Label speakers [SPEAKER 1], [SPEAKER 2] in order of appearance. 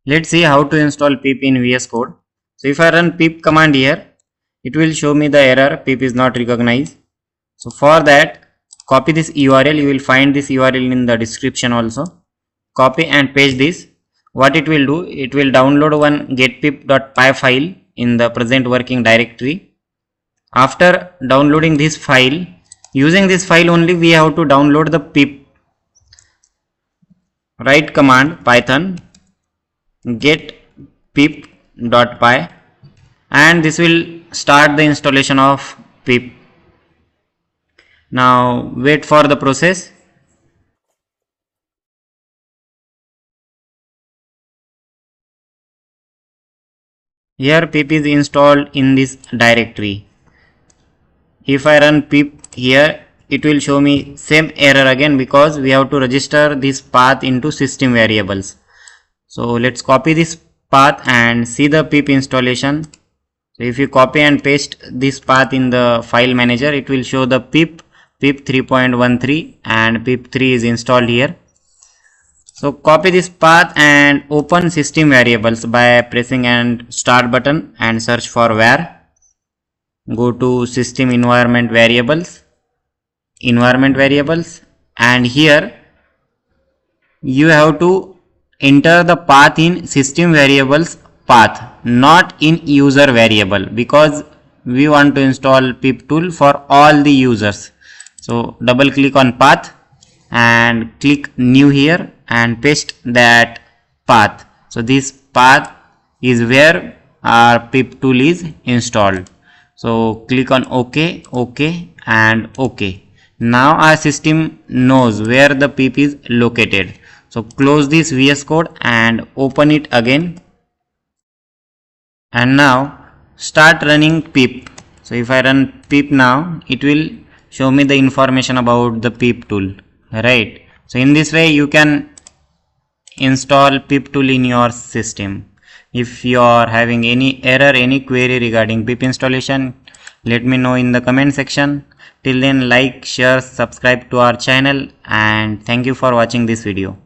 [SPEAKER 1] Let's see how to install pip in VS Code. So if I run pip command here, it will show me the error pip is not recognized. So for that, copy this URL. You will find this URL in the description also. Copy and paste this. What it will do, it will download one get-pip.py file in the present working directory. After downloading this file, using this file only we have to download the pip. Write command python get-pip.py and this will start the installation of pip. Now wait for the process. Here pip is installed in this directory. If I run pip here, it will show me same error again because we have to register this path into system variables. So let's copy this path and see the pip installation. So if you copy and paste this path in the file manager, it will show the pip 3.13 and pip 3 is installed here. So copy this path and open system variables by pressing and start button and search for var. Go to system environment variables and here you have to enter the path in system variables path, not in user variable, because we want to install pip tool for all the users. So double click on path and click new here and paste that path. So this path is where our pip tool is installed. So click on OK, OK and OK. Now our system knows where the pip is located. So close this VS Code and open it again. And now start running pip. So if I run pip now, it will show me the information about the pip tool, right? So in this way you can install pip tool in your system. If you are having any error, any query regarding pip installation, let me know in the comment section. Till then, like, share, subscribe to our channel and thank you for watching this video.